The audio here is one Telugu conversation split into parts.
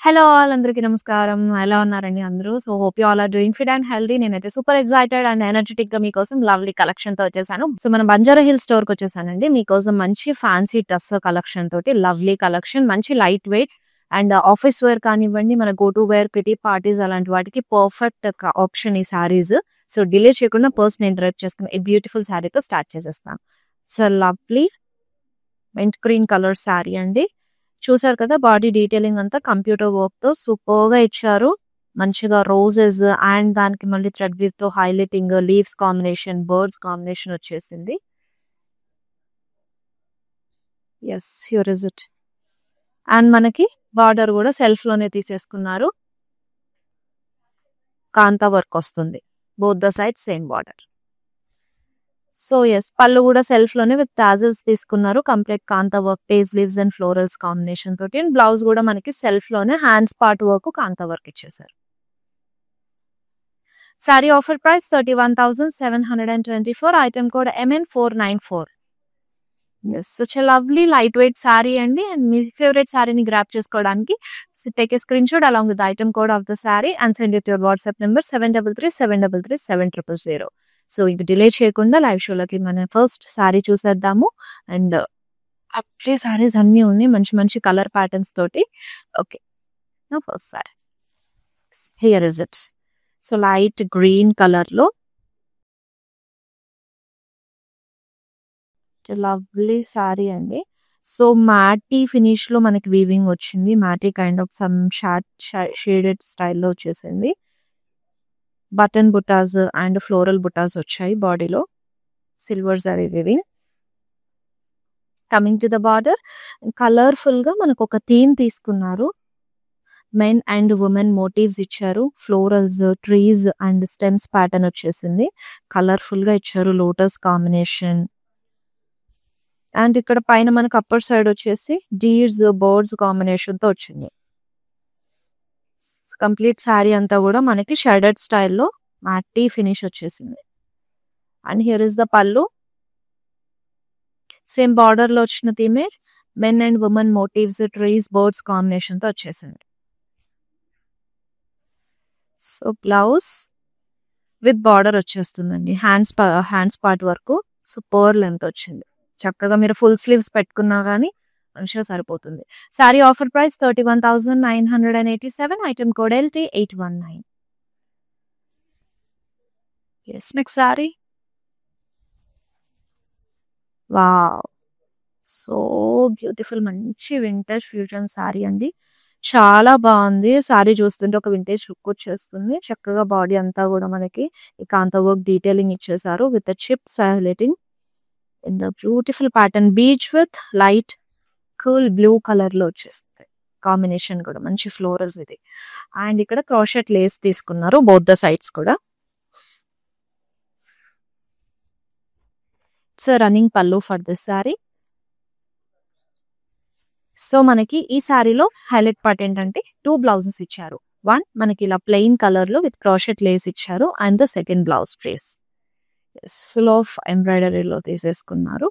హలో ఆల్ అందరికీ నమస్కారం. ఎలా ఉన్నారండి అందరూ? So, hope you all are doing fit and healthy. నేనైతే సూపర్ ఎక్సైటెడ్ అండ్ ఎనర్జిటిక్‌గా మీకోసం లవ్లీ కలెక్షన్‌తో వచ్చేసాను. సో, మనం బంజారా హిల్స్ స్టోర్‌కొచ్చేసానండి. మీకోసం మంచి ఫ్యాన్సీ డ్రెస్ కలెక్షన్ తోటి లవ్లీ కలెక్షన్. మంచి light weight and office wear కానివ్వండి, మన go to wear, kitty parties అలాంటి వాటికి పర్ఫెక్ట్ ఆప్షన్ ఈ శారీస్. సో, డిలే చేయకుండా ఫస్ట్ నేను డ్రైవ్ చేసుకున్న ఈ బ్యూటిఫుల్ శారీతో స్టార్ట్ చేసేస్తాను. So, lovely mint green colour sari అండి. చూసారు కదా బాడీ డీటెయిలింగ్ అంతా కంప్యూటర్ వర్క్‌తో సూపర్‌గా ఇచ్చారు. మంచిగా రోజెస్ అండ్ దానికి మళ్ళీ థ్రెడ్ వీవ్‌తో highlighting, leaves combination, birds combination వచ్చేసింది. Yes, here is it. And మనకి బార్డర్ కూడా సెల్ఫ్‌లోనే తీసేసుకున్నారు. కాంతా వర్క్ వస్తుంది. Both the side same border. So yes, పళ్ళు కూడా సెల్ఫ్‌లోనే విత్ టాజిల్స్ తీసుకున్నారు. Complete kantha work, page leaves and florals combination తోటి. అండ్ బ్లౌజ్ కూడా మనకి సెల్ఫ్‌లోనే hands part work kantha work ఇచ్చేసారు. Sari offer price 31,724. Item code MN494. Yes, such a lovely light weight sorry అండి. అండ్ మీ ఫేవరెట్ సారీని గ్రాబ్ చేసుకోవడానికి take a screen shot along with item code of the sorry and send it your WhatsApp number 7337337000. So ఇంక డిలే చేయకుండా లైవ్ షోలోకి మన ఫస్ట్ సారీ చూసేద్దాము. అండ్ అప్లే సారీస్ అన్నీ ఉన్నాయి మంచి మంచి కలర్ ప్యాటర్న్స్ తోటి. ఓకే, నా first sorry here is it. So light green colour లో లవ్లీ సారీ అండి. సో మ్యాటీ ఫినిష్ లో మనకి వీవింగ్ వచ్చింది. మ్యాటీ కైండ్ ఆఫ్ సమ్ షేడెడ్ స్టైల్లో వచ్చేసింది. బటన్ బుటాస్ అండ్ ఫ్లోరల్ బుటాస్ వచ్చాయి బాడీలో. Silver zari weaving. Coming to the border, colourful గా మనకు ఒక థీమ్ తీసుకున్నారు. మెన్ అండ్ ఉమెన్ మోటివ్స్ ఇచ్చారు. Florals, trees and stems pattern వచ్చేసింది. కలర్ఫుల్ గా ఇచ్చారు. Lotus combination. అండ్ ఇక్కడ పైన మనకు అప్పర్ సైడ్ వచ్చేసి డీర్స్, బర్డ్స్ కాంబినేషన్ తో వచ్చింది. కంప్లీట్ శారీ అంతా కూడా మనకి షేడెడ్ స్టైల్లో మ్యాటీ ఫినిష్ వచ్చేసింది. అండ్ హియర్ ఇస్ ద పళ్ళు. సేమ్ బార్డర్ లో వచ్చిన థీమే men and women motifs, trees, birds combination తో వచ్చేసింది. సో బ్లౌజ్ విత్ బార్డర్ వచ్చేస్తుందండి. హ్యాండ్స్ పార్ట్ వరకు సూపర్ లెంత్ వచ్చింది. చక్కగా మీరు ఫుల్ స్లీవ్స్ పెట్టుకున్నా కానీ మంచిగా సరిపోతుంది. Sari offer price 31,987. Item code LT819. Yes, next sari. Wow, so beautiful మంచి వింటేజ్ ఫ్యూజన్ సారీ అండి. చాలా బాగుంది. సారీ చూస్తుంటే ఒక వింటేజ్ లుక్ వచ్చేస్తుంది. చక్కగా బాడీ అంతా కూడా మనకి ఈ కాంతా వర్క్ డీటెయిలింగ్ ఇచ్చేసారు with chips highlighting in the beautiful pattern. Beach with light cool blue colour లో వచ్చేస్తుంది. కాంబినేషన్ కూడా మంచి ఫ్లోరల్స్ ఇది. అండ్ ఇక్కడ క్రోషెట్ లేస్ తీసుకున్నారు బోత్ ద సైడ్స్ కూడా. ఇట్స్ రన్నింగ్ పల్లు ఫర్ దిస్ సారీ. సో మనకి ఈ సారీలో హైలైట్ పార్ట్ ఏంటంటే 2 బ్లౌజెస్ ఇచ్చారు. వన్ మనకి ఇలా ప్లెయిన్ కలర్ లో విత్ క్రోషెట్ లేస్ ఇచ్చారు. And the second blouse place full of ఎంబ్రాయిడరీలో తీసేసుకున్నారు.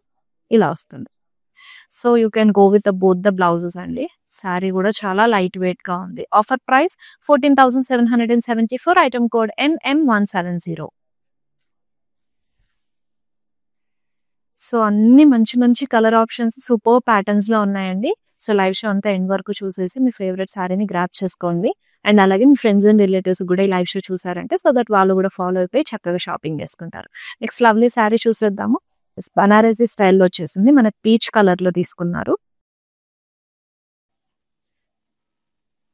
ఇలా వస్తుంది. So you can go with both the blouses అండి. సారీ కూడా చాలా లైట్ వెయిట్ గా ఉంది. Offer price 14,774. Item code MM170. So అన్ని మంచి మంచి కలర్ ఆప్షన్స్ సూపర్ ప్యాటర్న్స్ లో ఉన్నాయండి. సో లైవ్ షో అంతా ఎండ్ వరకు చూసేసి మీ ఫేవరెట్ సారీని గ్రాప్ చేసుకోండి. అండ్ అలాగే మీ ఫ్రెండ్స్ అండ్ రిలేటివ్స్ కూడా ఈ లైవ్ షో చూసారంటే సో దట్ వాళ్ళు కూడా ఫాలో అయిపోయి చక్కగా షాపింగ్ చేసుకుంటారు. నెక్స్ట్ లవ్లీ సారీ చూసేద్దాము. బనారసీ స్టైల్లో వచ్చేసింది. మనకి పీచ్ కలర్ లో తీసుకున్నారు.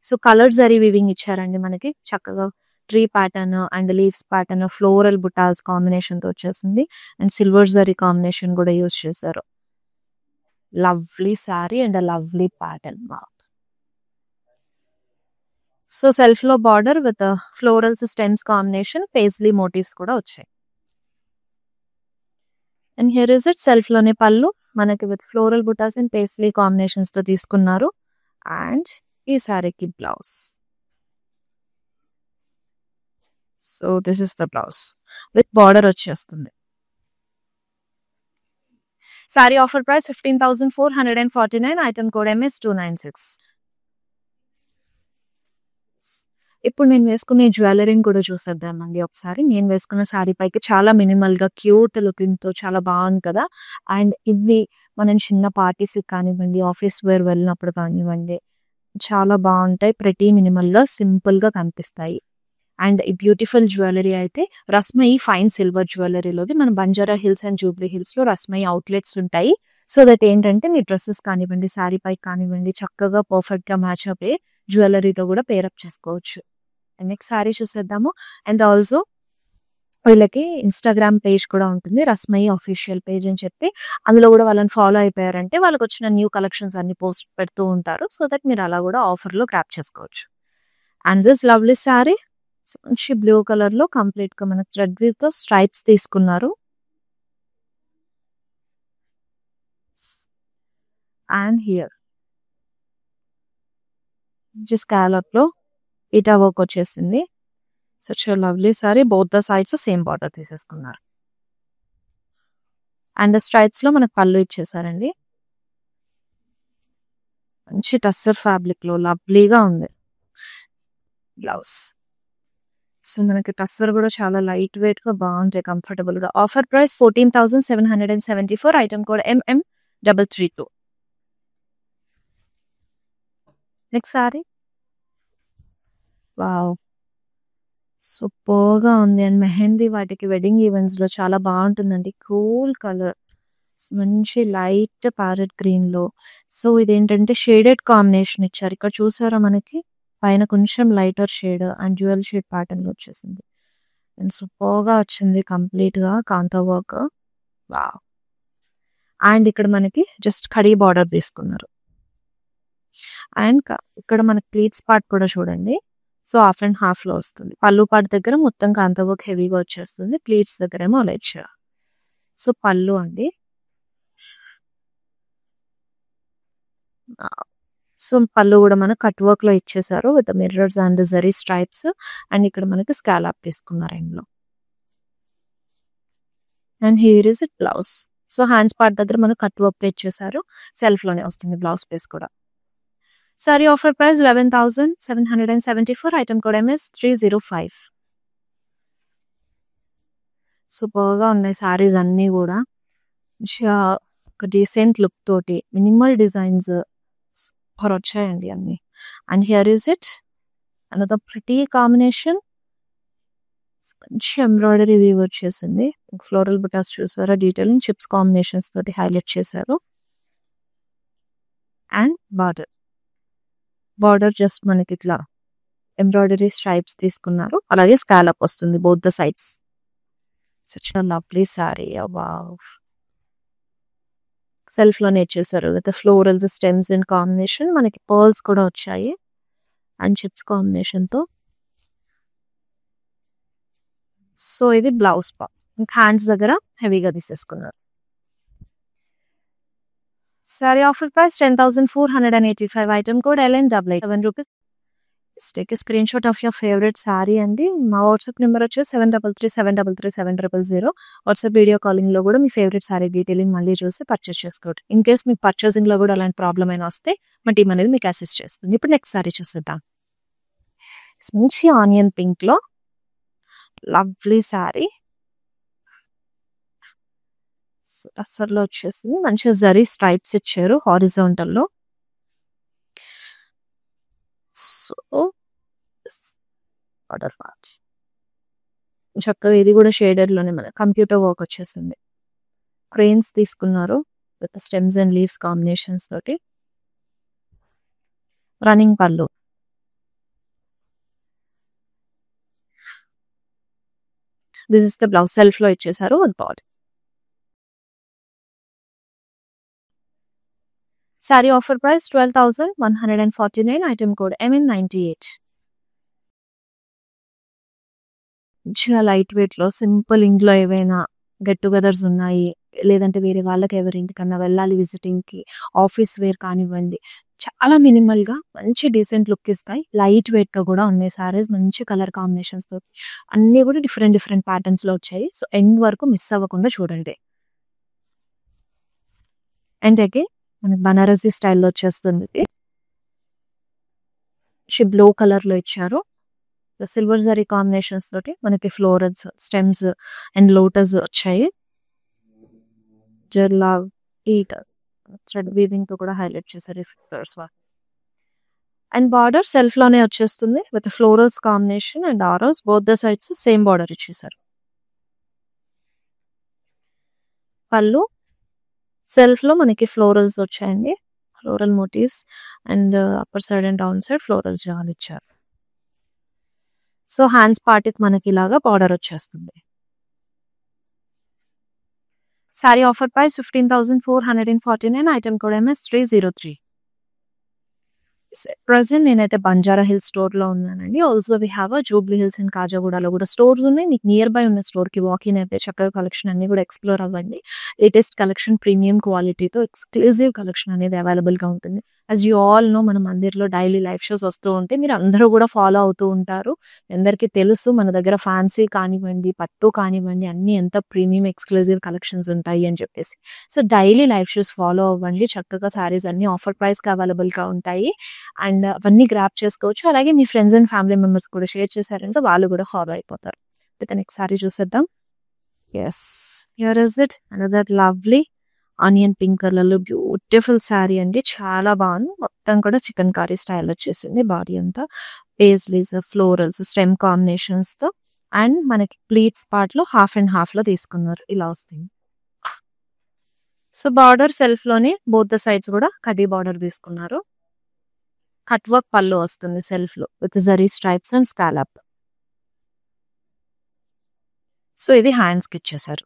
సో కలర్ జరీ వీవింగ్ ఇచ్చారండి మనకి. చక్కగా tree pattern and leaves pattern, floral butas combination తో వచ్చేసింది. అండ్ సిల్వర్ జరీ కాంబినేషన్ కూడా యూజ్ చేశారు. Lovely sari and lovely pattern. So self లో border with florals, stems combination, paisley motifs కూడా వచ్చాయి. And here is it. Self లోనే పళ్ళు మనకి with floral butas and paisley combinations తో తీసుకున్నారు. అండ్ ఈ సారీకి blouse. So this is the blouse with border వచ్చేస్తుంది. Sari offer price 15,449. Item code MS296. ఇప్పుడు నేను వేసుకునే జ్యువెలరీని కూడా చూసేద్దామండి ఒకసారి. నేను వేసుకున్న శారీ పైకి చాలా మినిమల్‌గా క్యూట్ లుకింగ్‌తో చాలా బాగుంది కదా! అండ్ ఇవి మనం చిన్న పార్టీస్‌కి కానివ్వండి, ఆఫీస్ వేర్ వెళ్ళినప్పుడు కానివ్వండి, చాలా బావుంటాయి. ప్రతి మినిమల్‌గా, సింపుల్‌గా కనిపిస్తాయి. అండ్ ఈ బ్యూటిఫుల్ జ్యువెలరీ అయితే రస్మయి ఫైన్ సిల్వర్ జ్యువెలరీలోది మన బంజారా హిల్స్ అండ్ జూబ్లీ హిల్స్‌లో రస్మయి అవుట్‌లెట్స్ ఉంటాయి. సో దట్ ఏంటంటే మీ డ్రెసెస్ కానివ్వండి, శారీ పైకి కానివ్వండి చక్కగా పర్ఫెక్ట్‌గా మ్యాచ్ అయిపోయి జ్యువెలరీతో కూడా పేరప్ చేసుకోవచ్చు. నెక్స్ట్ శారీ చూసేద్దాము. అండ్ ఆల్సో వీళ్ళకి ఇన్‌స్టాగ్రామ్ పేజ్ కూడా ఉంటుంది. రస్మయి ఆఫీషియల్ పేజ్ అని చెప్పి. అందులో కూడా వాళ్ళని ఫాలో అయిపోయారంటే వాళ్ళకొచ్చిన న్యూ కలెక్షన్స్ అన్ని పోస్ట్ పెడుతూ ఉంటారు. సో దట్ మీరు అలా కూడా ఆఫర్‌లో గ్రాబ్ చేసుకోవచ్చు. అండ్ దిస్ లవ్లీ శారీ మంచి బ్లూ కలర్‌లో కంప్లీట్‌గా మనకు థ్రెడ్ వీవ్‌తో స్ట్రైప్స్ తీసుకున్నారు. అండ్ హియర్ స్కాలప్‌లో ఈటా వర్క్ వచ్చేసింది. Such a lovely sari. Both the sides same border తీసేసుకున్నారు. అండ్ స్ట్రైప్స్‌లో మనకు పళ్ళు ఇచ్చేసారండి. మంచి టస్సర్ ఫ్యాబ్రిక్‌లో లవ్లీగా ఉంది. బ్లౌజ్. సో మనకి టస్సర్ కూడా చాలా లైట్ వెయిట్‌గా బాగుంటాయి కంఫర్టబుల్‌గా. Offer price 14,774. Item code MM332. Next sari. Wow! సూపర్‌గా ఉంది. అండ్ మెహందీ వాటికి వెడ్డింగ్ ఈవెంట్స్‌లో చాలా బాగుంటుందండి. Cool colour. మంచి లైట్ ప్యారెట్ గ్రీన్‌లో. సో ఇదేంటంటే షేడెడ్ కాంబినేషన్ ఇచ్చారు. ఇక్కడ చూసారా మనకి పైన కొంచెం lighter shade and dual shade ప్యాటర్న్‌లో వచ్చేసింది. అండ్ సూపర్‌గా వచ్చింది కంప్లీట్‌గా కాంతా వర్క్. వావ్! అండ్ ఇక్కడ మనకి జస్ట్ కడీ బార్డర్ తీసుకున్నారు. అండ్ ఇక్కడ మనకి ప్లీట్స్ పార్ట్ కూడా చూడండి. సో హాఫ్ అండ్ హాఫ్‌లో వస్తుంది. పళ్ళు పార్ట్ దగ్గర మొత్తం కాంతా వర్క్ హెవీగా వచ్చేస్తుంది. ప్లీట్స్ దగ్గరేమో అలా ఇచ్చారు. సో పళ్ళు అండి. సో పళ్ళు కూడా మనకు కట్ వర్క్‌లో ఇచ్చేసారు with mirrors and zari stripes. And ఇక్కడ మనకి స్కాలప్ తీసుకున్నారు ఎండ్‌లో. And here is it blouse. So hands part దగ్గర మనకు కట్ వర్క్‌తో ఇచ్చేసారు. సెల్ఫ్‌లోనే వస్తుంది బ్లౌజ్ పీస్ కూడా. Sorry offer price 11,774. Item code MS305. సూపర్‌గా ఉన్నాయి సారీస్ అన్నీ కూడా. మంచిగా ఒక డీసెంట్ లుక్ తోటి మినిమల్ డిజైన్స్ సూపర్ వచ్చాయండి అన్నీ. And here is it another pretty combination. మంచి ఎంబ్రాయిడరీ వీవ్ వచ్చేసింది. ఫ్లోరల్ బుటాస్ చూసారా డీటెయిలింగ్ చిప్స్ కాంబినేషన్స్ తోటి హైలైట్ చేశారు. అండ్ బార్డర్ జస్ట్ మనకి ఇట్లా ఎంబ్రాయిడరీ స్ట్రైప్స్ తీసుకున్నారు. అలాగే స్కాలప్ వస్తుంది both the sides. Such a lovely sorry. Wow! Self లోనే ఇచ్చేసారు with florals stems in combination. మనకి పర్ల్స్ కూడా వచ్చాయి అండ్ చిప్స్ కాంబినేషన్ తో. సో ఇది బ్లౌజ్ పార్ట్. హ్యాండ్స్ దగ్గర హెవీగా తీసేసుకున్నారు. Sorry offer price 10,485. Item code LN887 rupees. Take a screen shot of your favourite sorry అండి. మా వాట్సాప్ నెంబర్ వచ్చేసి 7337337000. వాట్సాప్ వీడియో కాలింగ్ లో కూడా మీ ఫేవరెట్ సారీ డీటెయిలింగ్ మళ్ళీ చూసి పర్చేస్ చేసుకోండి. ఇన్ కేస్ మీకు పర్చేసింగ్ లో కూడా అలాంటి ప్రాబ్లం అయినా వస్తే మా టీం అనేది మీకు అసిస్ట్ చేస్తుంది. ఇప్పుడు నెక్స్ట్ సారీ చూసేద్దాం. మంచి ఆనియన్ పింక్ లో లవ్లీ సారీ. అస్సర్లో వచ్చేసింది. మంచిగా జరీ స్ట్రైప్స్ ఇచ్చారు హారిజాంటల్ లో. సో ఆర్డర్ పార్ట్ చక్కగా ఇది కూడా షేడెడ్ లోనే మన కంప్యూటర్ వర్క్ వచ్చేసింది. క్రెయిన్స్ తీసుకున్నారు with stems and leaves combinations తోటి. రన్నింగ్ పళ్ళు. This is the blouse. Self లో ఇచ్చేసారు with border. Sorry offer price 12,149. Item code MN98. మంచిగా లైట్ వెయిట్ లో సింపుల్ ఇంట్లో ఏవైనా గెట్ టుగెదర్స్ ఉన్నాయి, లేదంటే వేరే వాళ్ళకి ఎవరింటికన్నా వెళ్ళాలి విజిటింగ్ కి, ఆఫీస్ వేర్ కానివ్వండి, చాలా మినిమల్ గా మంచి డీసెంట్ లుక్ ఇస్తాయి. లైట్ వెయిట్ గా కూడా ఉన్నాయి సారీస్. మంచి కలర్ కాంబినేషన్స్ తో అన్ని కూడా డిఫరెంట్ డిఫరెంట్ ప్యాటర్న్స్ లో వచ్చాయి. సో ఎండ్ వరకు మిస్ అవ్వకుండా చూడండి. అండ్ అగైన్ మనకి బనారసీ స్టైల్లో వచ్చేస్తుంది. బ్లూ కలర్ లో ఇచ్చారు. సిల్వర్ జరీ కాంబినేషన్స్ తోటి మనకి ఫ్లోరల్స్, స్టెమ్స్ అండ్ లోటస్ వచ్చాయి. జర్లా ఈ థ్రెడ్ వీవింగ్ తో కూడా హైలైట్ చేశారు ఈ ఫ్లవర్స్. అండ్ బార్డర్ సెల్ఫ్ లోనే వచ్చేస్తుంది with florals combination and arrows. Both the sides same border ఇచ్చేసారు. పళ్ళు సెల్ఫ్ లో మనకి ఫ్లోరల్స్ వచ్చాయండి, floral motifs and upper side and down side floral jaal ఇచ్చారు. సో హ్యాండ్స్ పార్ట్కి మనకి ఇలాగా బార్డర్ వచ్చేస్తుంది. Sari offer price 15,449. Item code MS303. Present నేనైతే బంజారా హిల్స్ స్టోర్ లో ఉన్నానండి. Also we have Jubilee Hills and కాజాగూడలో కూడా స్టోర్స్ ఉన్నాయి. మీకు నియర్ బై ఉన్న స్టోర్ కి వాకిన్ అయితే చక్కగా కలెక్షన్ అన్ని కూడా ఎక్స్ప్లోర్ అవ్వండి. లేటెస్ట్ కలెక్షన్, ప్రీమియం క్వాలిటీతో ఎక్స్క్లూజివ్ కలెక్షన్ అనేది అవైలబుల్ గా ఉంటుంది. యాజ్ యూ ఆల్ నో, మన మందిర్లో డైలీ లైవ్ షోస్ వస్తూ ఉంటే మీరు అందరూ కూడా ఫాలో అవుతూ ఉంటారు. అందరికీ తెలుసు మన దగ్గర ఫ్యాన్సీ కానివ్వండి, పట్టు కానివ్వండి, అన్ని ఎంత ప్రీమియం ఎక్స్క్లూజివ్ కలెక్షన్స్ ఉంటాయి అని చెప్పేసి. So daily live shows follow అవ్వండి. చక్కగా సారీస్ అన్ని ఆఫర్ ప్రైస్ కి అవైలబుల్ గా ఉంటాయి అండ్ అవన్నీ గ్రాప్ చేసుకోవచ్చు. అలాగే మీ ఫ్రెండ్స్ అండ్ ఫ్యామిలీ మెంబర్స్ కూడా షేర్ చేశారంటే వాళ్ళు కూడా ఫాలో అయిపోతారు. నెక్స్ట్ సారీ చూసేద్దాం. Yes, here is it, another lovely onion pink colour లో బ్యూటిఫుల్ శారీ అండి. చాలా బాగుంది. మొత్తం కూడా చికెన్ కర్రీ స్టైల్ వచ్చేసింది. బాడీ అంతా పేజ్లీస్, ఫ్లోరల్స్, స్టెమ్ కాంబినేషన్స్ తో అండ్ మనకి ప్లీట్స్ పార్ట్ లో హాఫ్ అండ్ హాఫ్ లో తీసుకున్నారు. ఇలా వస్తుంది. సో బార్డర్ సెల్ఫ్ లోనే బోత్ ద సైడ్స్ కూడా కడ్డీ బార్డర్ తీసుకున్నారు. కట్ వర్క్ పళ్ళు వస్తుంది సెల్ఫ్ లో with zari stripes and scallop. So ఇది హ్యాండ్స్ కి ఇచ్చేసారు.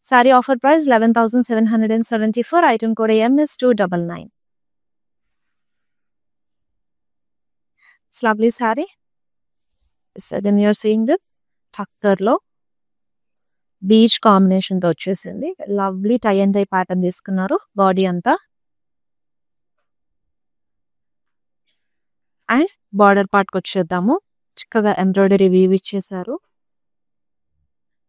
Sari offer price 11,774. Item code MS299. It's lovely sari. Then you're seeing this tussar లో బీచ్ కాంబినేషన్ తో వచ్చేసింది. Lovely tie and tie pattern తీసుకున్నారు బాడీ అంతా. అండ్ బార్డర్ పార్ట్కి వచ్చేద్దాము. చక్కగా ఎంబ్రాయిడరీ వీవ్ ఇచ్చేసారు.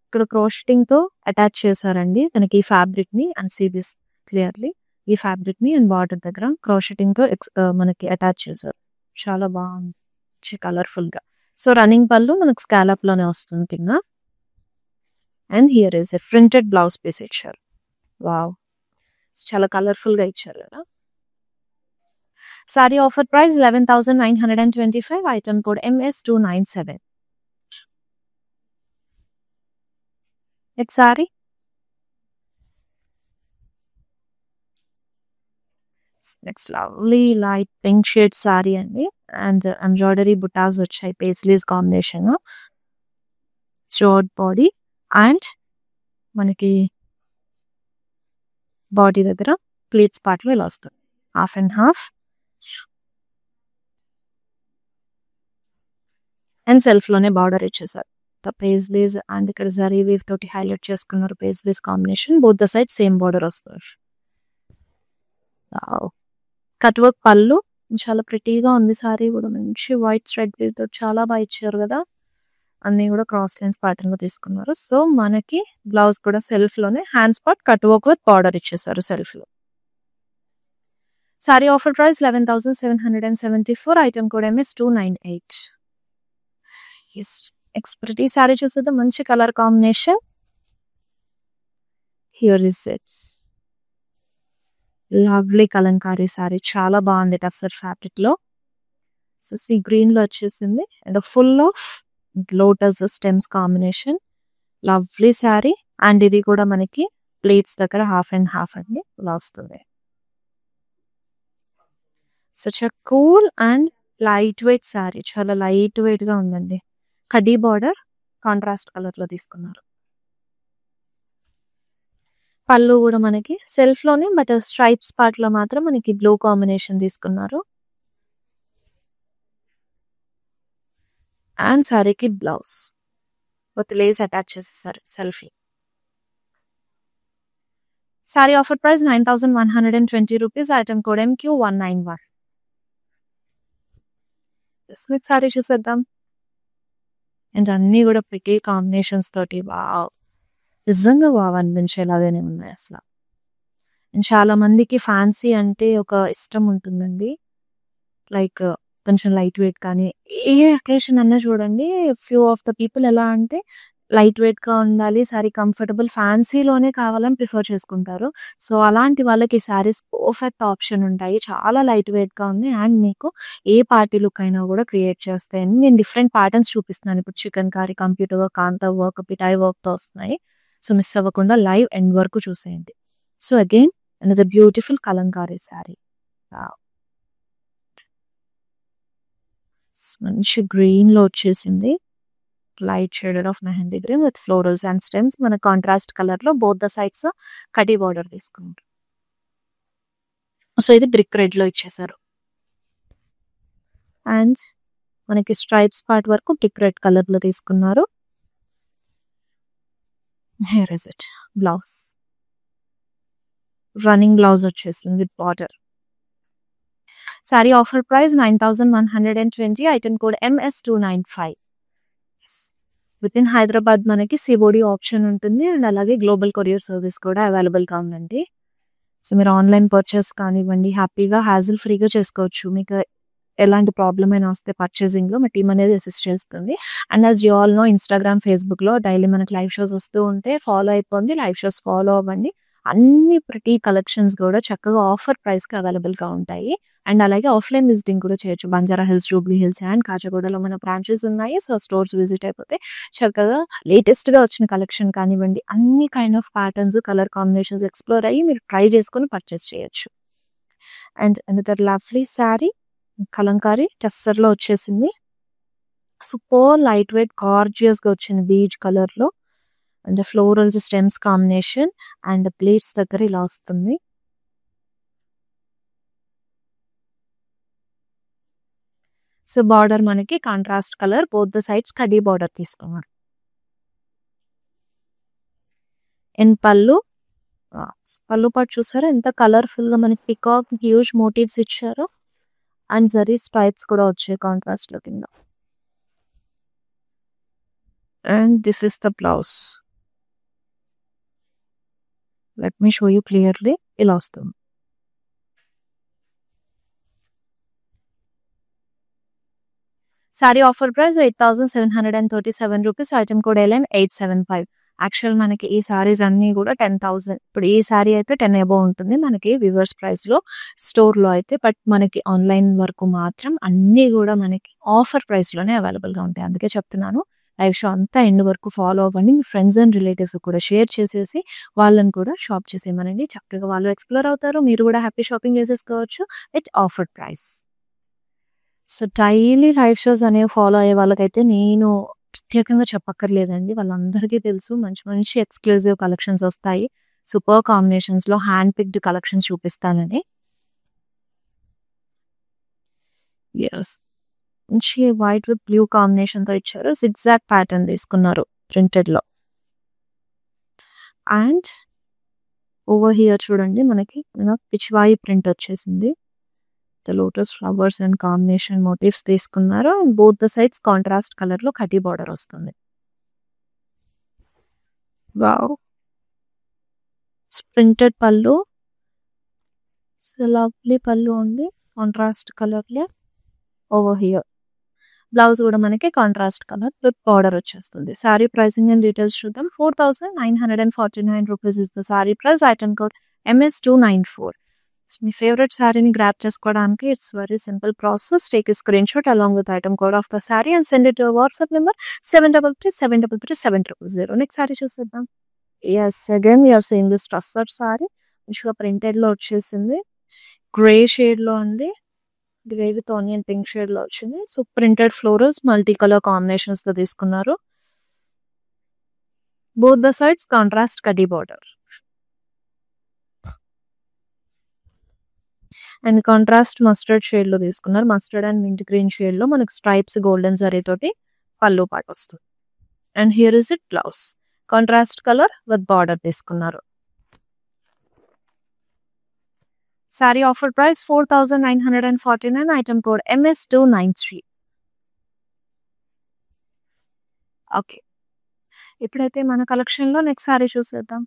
ఇక్కడ క్రోషెటింగ్ తో అటాచ్ చేశారండి మనకి ఈ ఫ్యాబ్రిక్ ని. అండ్ సీ దిస్ క్లియర్లీ, ఈ ఫ్యాబ్రిక్ ని అండ్ బార్డర్ దగ్గర క్రోషెటింగ్ తో మనకి అటాచ్ చేశారు. చాలా బాగుంది, కలర్ఫుల్ గా. సో రన్నింగ్ పళ్ళు మనకి స్కాలప్ లోనే వస్తుంది కింద. And here is a printed blouse piece ఇచ్చారు. వావ్, చాలా కలర్ఫుల్ గా ఇచ్చారు కదా. Sari offer price 11,925. Item code MS297. Next sari. Next lovely light pink shade sari అండి. అండ్ ఎంబ్రాయిడరీ బుటాస్ వచ్చాయి paisleys combination. Short body and మనకి బాడీ దగ్గర ప్లీట్స్ పార్ట్ లో ఇలా వస్తుంది. Half and half and self లోనే బార్డర్ ఇచ్చేసారు. పేజ్లీస్ అండ్ ఇక్కడ జరీ వీవ్ తోటి హైలైట్ చేసుకున్నారు. Paisleys combination, both the side same border వస్తుంది. కట్ వర్క్ పళ్ళు చాలా ప్రిటీగా ఉంది. సారీ కూడా మంచి వైట్ థ్రెడ్ వీవ్ తో చాలా బాగా ఇచ్చారు కదా. అన్ని కూడా క్రాస్ లైన్స్ ప్యాటర్న్ లో తీసుకున్నారు. సో మనకి బ్లౌజ్ కూడా సెల్ఫ్ లోనే hands part cut work with border ఇచ్చేసారు సెల్ఫ్ లో. Sari offer price 11,774. Item code MS298. ఎక్స్ప్రెటీ సారీ చూసేద్దాం. మంచి colour combination. Here is it, lovely kalamkari sari. చాలా బాగుంది టస్సర్ ఫ్యాబ్రిక్ లో. సో సీ గ్రీన్ లో వచ్చేసింది and full of lotus stems combination. Lovely sari. And ఇది కూడా మనకి ప్లేట్స్ దగ్గర హాఫ్ అండ్ హాఫ్ అండి ఇలా వస్తుంది. Such a cool and light weight sorry. చాలా లైట్ వెయిట్ గా ఉందండి. కడ్డీ బార్డర్ కాంట్రాస్ట్ కలర్ లో తీసుకున్నారు. పళ్ళు కూడా మనకి సెల్ఫ్ లోనే బట్ స్ట్రైప్స్ పార్ట్ లో మాత్రం మనకి బ్లూ కాంబినేషన్ తీసుకున్నారు. అండ్ సారీకి బ్లౌజ్ విత్ లేస్ అటాచ్ చేసేసారు సెల్ఫీ. Sari offer price 9,120 rupees. Item code MQ191. స్మిత్ సారీ చూసేద్దాం. అండ్ అన్ని కూడా ప్రిటీ కాంబినేషన్స్ తోటి వావ్, నిజంగా వావ్ అనిపించేలాగానే ఉన్నాయి అసలు. అండ్ చాలా మందికి ఫ్యాన్సీ అంటే ఒక ఇష్టం ఉంటుందండి. లైక్ కొంచెం లైట్ వెయిట్ కానీ ఏ అకేషన్ అన్నా చూడండి ఫ్యూ ఆఫ్ ద పీపుల్ ఎలా అంటే లైట్ వెయిట్‌గా ఉండాలి. సారీ కంఫర్టబుల్ ఫ్యాన్సీలోనే కావాలని ప్రిఫర్ చేసుకుంటారు. సో, అలాంటి వాళ్ళకి ఈ శారీస్ పర్ఫెక్ట్ ఆప్షన్ ఉంటాయి. చాలా లైట్ వెయిట్‌గా ఉంది. అండ్ మీకు ఏ పార్టీ లుక్ అయినా కూడా క్రియేట్ చేస్తాయండి. నేను డిఫరెంట్ ప్యాటర్న్స్ చూపిస్తున్నాను. ఇప్పుడు chicken curry, computer work, kantha work, పిటాయ్ వర్క్‌తో వస్తున్నాయి. సో, మిస్ అవ్వకుండా లైవ్ ఎండ్ వరకు చూసేయండి. So, again another beautiful Kalamkari sari. Wow! మంచి గ్రీన్‌లో వచ్చేసింది. Light shaded of mehndi green with florals and stems. మన కాంట్రాస్ట్ కలర్‌లో బోత్ ద సైడ్స్ కడ్డీ బార్డర్ తీసుకున్నారు. సో, ఇది బ్రిక్ రెడ్‌లో ఇచ్చేసారు. అండ్ మనకి స్ట్రైప్స్ పార్ట్ వరకు బ్రిక్ రెడ్ కలర్‌లో తీసుకున్నారు. Here is it blouse. Running blouse వచ్చేసింది with border. Sorry offer price 9120. Item code MS295. With in Hyderabad మనకి సిఓడి ఆప్షన్ ఉంటుంది. అండ్ అలాగే గ్లోబల్ కొరియర్ సర్వీస్ కూడా అవైలబుల్‌గా ఉందండి. సో, మీరు ఆన్‌లైన్ పర్చేస్ కానివ్వండి హ్యాపీగా హ్యాజిల్ ఫ్రీగా చేసుకోవచ్చు. మీకు ఎలాంటి ప్రాబ్లమ్ అయినా వస్తే పర్చేసింగ్‌లో మా టీమ్ అనేది అసిస్ట్ చేస్తుంది. And as you all know Instagram, ఫేస్‌బుక్‌లో డైలీ మనకి లైవ్ షోస్ వస్తూ ఉంటే ఫాలో అయిపోండి. లైవ్ షోస్ ఫాలో అవ్వండి. అన్ని ప్రతి కలెక్షన్స్ కూడా చక్కగా ఆఫర్ ప్రైస్‌కి అవైలబుల్‌గా ఉంటాయి. అండ్ అలాగే ఆఫ్‌లైన్ విజిటింగ్ కూడా చేయొచ్చు. బంజారా హిల్స్, జూబ్లీ హిల్స్ అండ్ కాచిగూడలో మన బ్రాంచెస్ ఉన్నాయి. సో, స్టోర్స్ విజిట్ అయిపోతే చక్కగా లేటెస్ట్‌గా వచ్చిన కలెక్షన్ కానివ్వండి అన్ని kind of patterns, colour combinations explore అయ్యి మీరు ట్రై చేసుకొని పర్చేస్ చేయొచ్చు. And another lovely sari kalamkari టస్సర్‌లో వచ్చేసింది. సూపర్ లైట్ వెయిట్ గార్జియస్‌గా వచ్చింది బీజ్ కలర్‌లో. And florals, stems combination and pleats దగ్గర ఇలా వస్తుంది. సో, బార్డర్ మనకి contrast colour both the sides కడ్డీ బార్డర్ తీసుకున్నారు. అండ్ పళ్ళు పళ్ళు పాటు చూసారా ఎంత కలర్‌ఫుల్‌గా మనకి పికాక్ హ్యూజ్ మోటివ్స్ ఇచ్చారో. అండ్ జరీ స్ట్రైప్స్ కూడా వచ్చాయి కాంట్రాస్ట్‌లో కింద. And this is the blouse. Let me show you clearly ఇలా వస్తుంది. Sorry offer price 8737 rupees. Item code LN875. Actual మనకి ఈ సారీస్ అన్నీ కూడా 10,000. ఇప్పుడు ఈ సారీ అయితే 10 అబోవ్ ఉంటుంది మనకి వివర్స్ ప్రైస్‌లో. స్టోర్‌లో అయితే బట్ మనకి ఆన్‌లైన్ వరకు మాత్రం అన్నీ కూడా మనకి ఆఫర్ ప్రైస్‌లోనే అవైలబుల్‌గా ఉంటాయి. అందుకే చెప్తున్నాను. లైవ్ షో అంతా ఎండ్ వరకు ఫాలో అవ్వండి. మీ ఫ్రెండ్స్ అండ్ రిలేటివ్స్‌కి కూడా షేర్ చేసేసి వాళ్ళని కూడా షాప్ చేసేయమనండి. చక్కగా వాళ్ళు ఎక్స్‌ప్లోర్ అవుతారు. మీరు కూడా హ్యాపీ షాపింగ్ చేసేసుకోవచ్చు at offer price. So, daily live shows అనేవి ఫాలో అయ్యే వాళ్ళకైతే నేను ప్రత్యేకంగా చెప్పక్కర్లేదండి. వాళ్ళందరికీ తెలుసు మంచి మంచి ఎక్స్‌క్లూజివ్ కలెక్షన్స్ వస్తాయి. సూపర్ కాంబినేషన్స్‌లో హ్యాండ్ పిక్డ్ కలెక్షన్స్ చూపిస్తానని. యెస్. మంచి వైట్ విత్ బ్లూ కాంబినేషన్‌తో ఇచ్చారు. జిగ్‌జాగ్ ప్యాటర్న్ తీసుకున్నారు ప్రింటెడ్‌లో. అండ్ ఓవర్ హియర్ చూడండి మనకి పిచ్వాయి ప్రింట్ వచ్చేసింది. The lotus flowers and combination motifs తీసుకున్నారు. And both the sides contrast కలర్‌లో కడ్డీ బార్డర్ వస్తుంది. వావ్! ప్రింటెడ్ పళ్ళు. సో, లవ్లీ పళ్ళు ఉంది. కాంట్రాస్ట్ కలర్‌లో ఓవర్ హియర్. బ్లౌజ్ కూడా మనకి కాంట్రాస్ట్ కలర్ విత్ బార్డర్ వచ్చేస్తుంది. సారీ ప్రైసింగ్ అండ్ డీటెయిల్స్ చూద్దాం. 4949 rupees is the sari price. Item code MS294. మీ ఫేవరెట్ శారీని గ్రాబ్ చేసుకోవడానికి it's very simple process. Take a screen shot along with item code of the sari and send it to your WhatsApp number 7337337000. Next sari చూసేద్దాం. Yes, again we are seeing this tussar sari. మంచిగా ప్రింటెడ్‌లో వచ్చేసింది. గ్రే షేడ్‌లో ఉంది. గ్రే విత్ ఆనియన్ పింక్ షేడ్‌లో వచ్చింది. So, printed florals multi colour కాంబినేషన్స్‌తో తీసుకున్నారు. బోత్ ద సైడ్స్ కాంట్రాస్ట్ కడ్డీ బార్డర్. అండ్ కాంట్రాస్ట్ మస్టర్డ్ షేడ్‌లో తీసుకున్నారు. మస్టర్డ్ అండ్ మింట్ గ్రీన్ షేడ్‌లో మనకి స్ట్రైప్స్ గోల్డెన్ జరీతోటి పళ్ళు పాటు వస్తుంది. And here is it blouse. Contrast colour with border తీసుకున్నారు. Sari offer price 4949. Item code MS293. Okay. ఇప్పుడైతే మన కలెక్షన్‌లో నెక్స్ట్ సారీ చూసేద్దాం.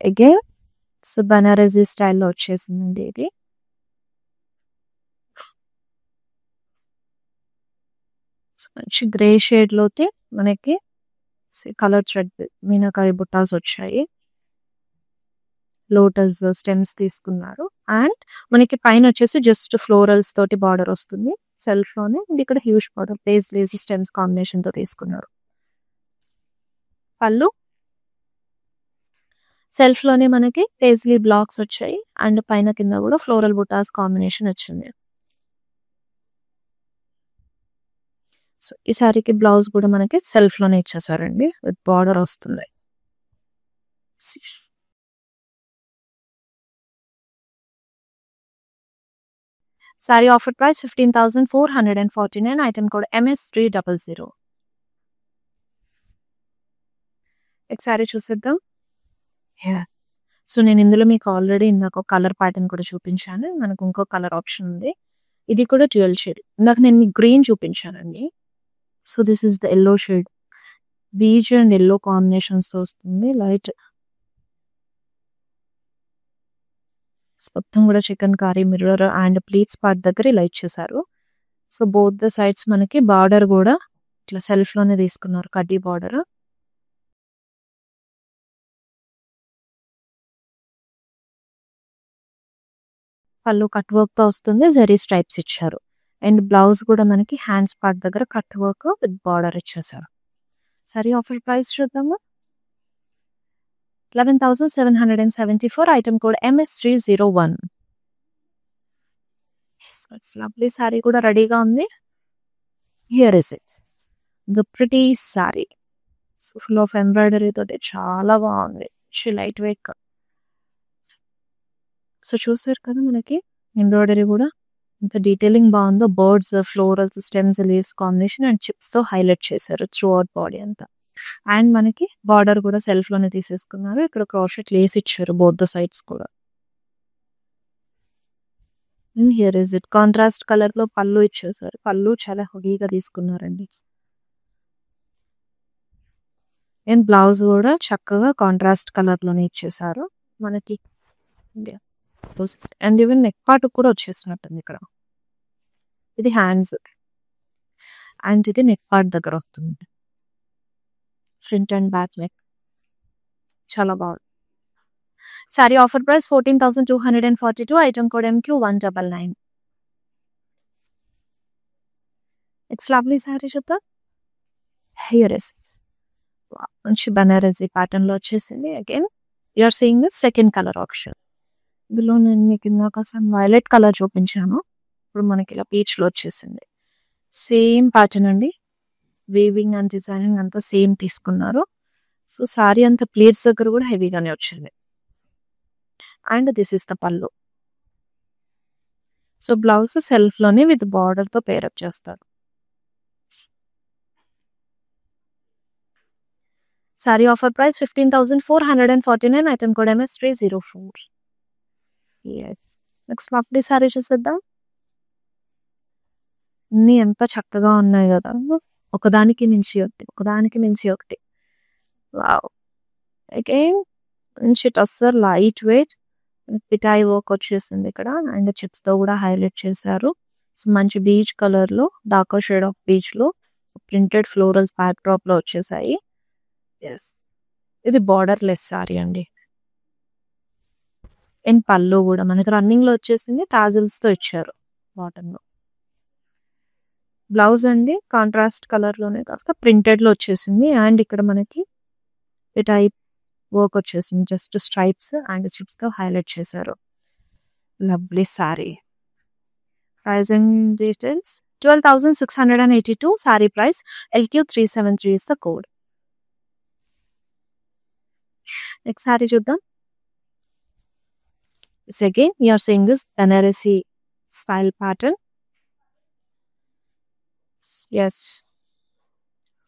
అగైన్ సో, బనారసి స్టైల్‌లో వచ్చేసిందండి ఇది. మంచి గ్రే షేడ్ లోతే మనకి కలర్ థ్రెడ్ మీనాకారి బుట్టాస్ వచ్చాయి. లోటస్ స్టెమ్స్ తీసుకున్నారు. అండ్ మనకి పైన వచ్చేసి జస్ట్ ఫ్లోరల్స్ తోటి బార్డర్ వస్తుంది సెల్ఫ్ లోనే. అండ్ ఇక్కడ huge border lazy stems combination తో తీసుకున్నారు. పళ్ళు సెల్ఫ్ లోనే మనకి పేజ్లీ బ్లాక్స్ వచ్చాయి. అండ్ పైన కింద కూడా ఫ్లోరల్ బుటాస్ కాంబినేషన్ వచ్చింది. సో ఈ సారీకి బ్లౌజ్ కూడా మనకి సెల్ఫ్ లోనే ఇచ్చేసారండి, విత్ బార్డర్ వస్తుంది. Sorry offer price 15,449. Item code MS300. ఒకసారి చూసేద్దాం. సో నేను ఇందులో మీకు ఆల్రెడీ ఇందాక కలర్ ప్యాటర్న్ కూడా చూపించాను. మనకు ఇంకో కలర్ ఆప్షన్ ఉంది. ఇది కూడా డ్యూయల్ షేడ్. ఇందాక నేను మీకు గ్రీన్ చూపించానండి. So this is the yellow shade. Beige and yellow combinations వస్తుంది. లైట్ మొత్తం కూడా chikankari mirror and pleats part దగ్గర ఇలా ఇచ్చేసారు. సో బోత్ ద సైడ్స్ మనకి బార్డర్ కూడా ఇట్లా సెల్ఫ్ లోనే తీసుకున్నారు, కడ్డీ బార్డర్. పళ్ళు కట్ వర్క్ తో వస్తుంది, జరీ స్ట్రైప్స్ ఇచ్చారు. అండ్ బ్లౌజ్ కూడా మనకి హ్యాండ్స్ పార్ట్ దగ్గర కట్ వర్క్ విత్ బార్డర్ ఇచ్చేసారు. సరే ఆఫర్ ప్రైస్ చూద్దాము. 11,774. Item code MS301. Lovely sorry కూడా రెడీగా ఉంది. Here is it, the pretty sorry. Full of embroidery తోటి చాలా బాగుంది. Light weight. సో చూసారు కదా మనకి ఎంబ్రాయిడరీ కూడా ఇంత డీటెయిలింగ్ బాగుందో. Birds, florals, stems, leaves combination and chips తో హైలైట్ చేశారు త్రూ అవుట్ బాడీ అంతా. అండ్ మనకి బార్డర్ కూడా సెల్ఫ్ లోనే తీసేసుకున్నారు. ఇక్కడ క్రోషెట్ లేస్ ఇచ్చారు బోత్ ద సైడ్స్ కూడా. Here is it, contrast colour లో పళ్ళు ఇచ్చేసారు. పళ్ళు చాలా హెవీగా తీసుకున్నారండి. అండ్ బ్లౌజ్ కూడా చక్కగా కాంట్రాస్ట్ కలర్ లోనే ఇచ్చేసారు మనకి. అండ్ ఈవెన్ నెక్ పార్ట్ కూడా వచ్చేసినట్టుంది ఇక్కడ. ఇది హ్యాండ్స్ అండ్ ఇది నెక్ పార్ట్ దగ్గర వస్తుంది. ఫ్రంట్ అండ్ బ్యాక్ నెక్ చాలా బాగుంది. Sari offer price 14,242. Item code MQ199. It's lovely sari చూద్దాం. హియర్ ఇస్ మంచి బనారసీ ప్యాటర్న్ లో వచ్చేసింది. Again you're seeing this second colour option. ఇందులో నేను మీకు ఇందాక వైలెట్ కలర్ చూపించాను. ఇప్పుడు మనకి ఇలా పీచ్ లో వచ్చేసింది. సేమ్ ప్యాటర్న్ అండి. వీవింగ్ అండ్ డిజైనింగ్ అంతా సేమ్ తీసుకున్నారు. సో సారీ అంతా ప్లేట్స్ దగ్గర కూడా హెవీగానే వచ్చింది. అండ్ దిస్ ఇస్ ద పళ్ళు. సో బ్లౌజ్ సెల్ఫ్ లోనే విత్ బార్డర్ తో పేరప్ చేస్తారు. Sorry offer price 15,449. Item code MS304. Next lovely sorry చూసేద్దాం. అన్ని ఎంత చక్కగా ఉన్నాయి కదా, ఒకదానికి మించి ఒకటి, ఒకదానికి మించి ఒకటి. వావ్. అగైన్ మంచి టస్సర్, లైట్ వెయిట్, పిటాయి వర్క్ వచ్చేసింది ఇక్కడ. అండ్ చిప్స్ తో కూడా హైలైట్ చేశారు. సో మంచి బీచ్ కలర్ లో, డార్కర్ షేడ్ ఆఫ్ బీచ్ లో ప్రింటెడ్ ఫ్లోరల్స్ బ్యాక్ డ్రాప్ లో వచ్చేసాయి. ఇది బార్డర్ లెస్ సారీ అండి. అండ్ పళ్ళు కూడా మనకి రన్నింగ్ లో వచ్చేసింది, టాజిల్స్ తో ఇచ్చారు బాటమ్ లో. బ్లౌజ్ అండి కాంట్రాస్ట్ కలర్ లోనే కాస్త ప్రింటెడ్ లో వచ్చేసింది. అండ్ ఇక్కడ మనకి టైప్ వర్క్ వచ్చేసింది, జస్ట్ స్ట్రైప్స్ అండ్ చిప్స్ తో హైలైట్ చేశారు. Lovely sari. Pricing details 12,682. Sari price LQ373 is the code. Next sari చూద్దాం. Again you are seeing this Banarasi style pattern.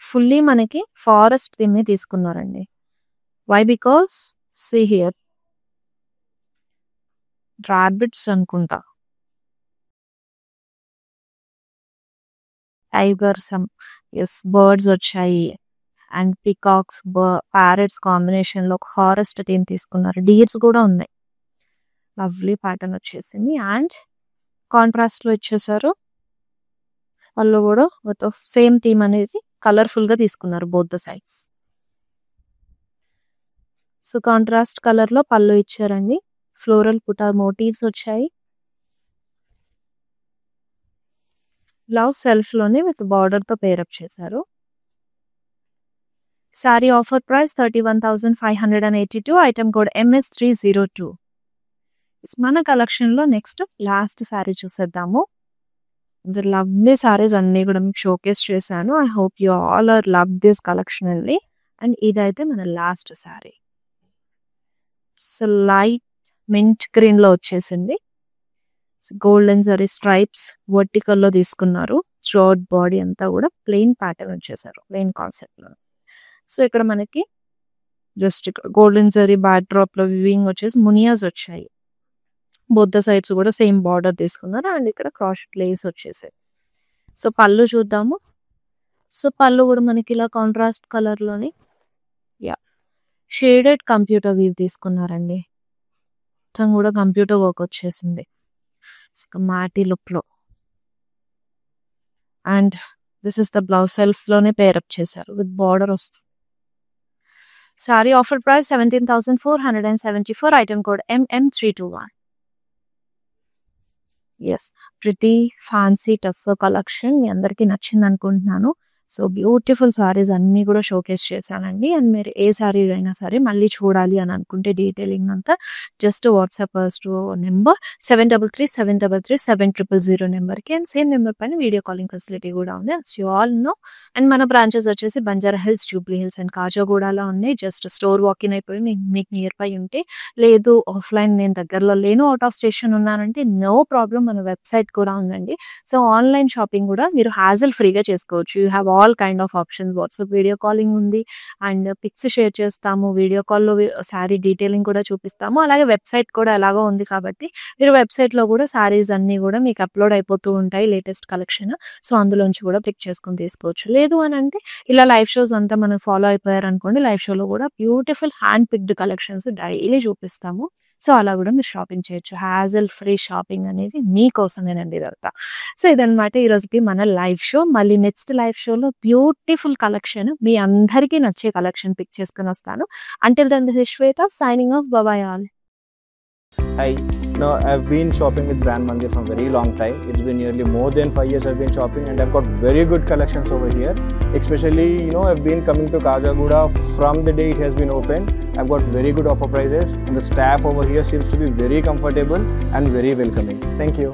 Fully మనకి ఫారెస్ట్ థీమ్ ని తీసుకున్నారండి. Why? Because see here rabbits అనుకుంటా, టైగర్స్, బర్డ్స్ వచ్చాయి. అండ్ పికాక్స్, ప్యారెట్స్ కాంబినేషన్ లో ఒక ఫారెస్ట్ థీమ్ తీసుకున్నారు. డీర్స్ కూడా ఉన్నాయి. లవ్లీ ప్యాటర్న్ వచ్చేసింది. అండ్ కాంట్రాస్ట్ లో ఇచ్చేసారు. పళ్ళు కూడా మొత్తం సేమ్ థీమ్ అనేది కలర్ఫుల్ గా తీసుకున్నారు both the sides. So contrast colour లో పళ్ళు ఇచ్చారండి. ఫ్లోరల్ పుటా మోటివ్స్ వచ్చాయి. బ్లౌజ్ సెల్ఫ్ లోనే విత్ బార్డర్ తో పేరప్ చేశారు. Sari offer price 31,582. Item code MS302. మన కలెక్షన్ లో నెక్స్ట్ లాస్ట్ సారీ చూసేద్దాము. లవ్లీ సారీస్ అన్ని కూడా మీకు షోకేస్ చేశాను. I hope you all are love this collection అండి. అండ్ ఇదైతే మన last sari. So light mint green లో వచ్చేసింది. గోల్డెన్ జరీ స్ట్రైప్స్ వర్టికల్ లో తీసుకున్నారు. షార్ట్ బాడీ అంతా కూడా ప్లెయిన్ ప్యాటర్న్ వచ్చేసారు, ప్లెయిన్ కాన్సెప్ట్ లో. సో ఇక్కడ మనకి just golden zari back drop లో వివింగ్ వచ్చేసి మునియాస్ వచ్చాయి. బొద్ద సైడ్స్ కూడా సేమ్ బార్డర్ తీసుకున్నారు. అండ్ ఇక్కడ క్రాష్ లేస్ వచ్చేసాయి. సో పళ్ళు చూద్దాము. సో పళ్ళు కూడా మనకి ఇలా కాంట్రాస్ట్ కలర్ లోని షేడెడ్ కంప్యూటర్ వీవ్ తీసుకున్నారండి. మొత్తం కూడా కంప్యూటర్ వర్క్ వచ్చేసింది మాటీ లుక్ లో. And this is the blouse self లోనే పేరప్ చేశారు విత్ బార్డర్ వస్తుంది. Sorry offer price 17,474. Item code MM321. Yes, pretty fancy tussar collection మీ అందరికీ నచ్చింది అనుకుంటున్నాను. సో బ్యూటిఫుల్ సారీస్ అన్నీ కూడా షోకేస్ చేశానండి. అండ్ మీరు ఏ సారీ అయినా సరే మళ్ళీ చూడాలి అని అనుకుంటే డీటెయిలింగ్ అంతా జస్ట్ వాట్సాప్ టు నెంబర్ 7337337000 నెంబర్కి. అండ్ సేమ్ నెంబర్ పైన వీడియో కాలింగ్ ఫెసిలిటీ కూడా ఉంది, as you all know. And మన బ్రాంచెస్ వచ్చేసి బంజారా హిల్స్, జూబ్లీ హిల్స్ అండ్ కాజాగూడలో ఉన్నాయి. జస్ట్ స్టోర్ వాకిన్ అయిపోయి మీకు నియర్ బై ఉంటే, లేదు ఆఫ్లైన్ నేను దగ్గరలో లేను, అవుట్ ఆఫ్ స్టేషన్ ఉన్నానంటే నో ప్రాబ్లం, మన వెబ్సైట్ కూడా ఉందండి. సో ఆన్లైన్ షాపింగ్ కూడా మీరు హ్యాజల్ ఫ్రీగా చేసుకోవచ్చు. You have all kind of options. WhatsApp video calling ఉంది అండ్ పిక్స్ షేర్ చేస్తాము. వీడియో కాల్లో శారీ డీటెయిలింగ్ కూడా చూపిస్తాము. అలాగే వెబ్సైట్ కూడా ఎలాగో ఉంది కాబట్టి మీరు వెబ్సైట్లో కూడా శారీస్ అన్నీ కూడా మీకు అప్లోడ్ అయిపోతూ ఉంటాయి, లేటెస్ట్ కలెక్షన్. సో అందులోంచి కూడా పిక్ చేసుకుని తీసుకోవచ్చు. లేదు అని అంటే ఇలా లైవ్ షోస్ అంతా మనం ఫాలో అయిపోయారు అనుకోండి, లైవ్ షోలో కూడా beautiful hand picked collections daily చూపిస్తాము. సో అలా కూడా మీరు షాపింగ్ చేయొచ్చు. హ్యాజల్ ఫ్రీ షాపింగ్ అనేది మీకోసమేనండి ఇదంతా. సో ఇదనమాట ఈరోజుకి మన లైవ్ షో. మళ్ళీ నెక్స్ట్ లైవ్ షోలో బ్యూటిఫుల్ కలెక్షన్, మీ అందరికీ నచ్చే కలెక్షన్ పిక్ చేసుకుని వస్తాను. Until then this is Shweta signing off. Bye all. Hi, I've been shopping with Brand Mandir from a very long time. It's been nearly more than 5 years I've been shopping, and I've got very good collections over here. Especially, I've been coming to Kajagoda from the day it has been opened. I've got very good offer prices, and the staff over here seems to be very comfortable and very welcoming. Thank you.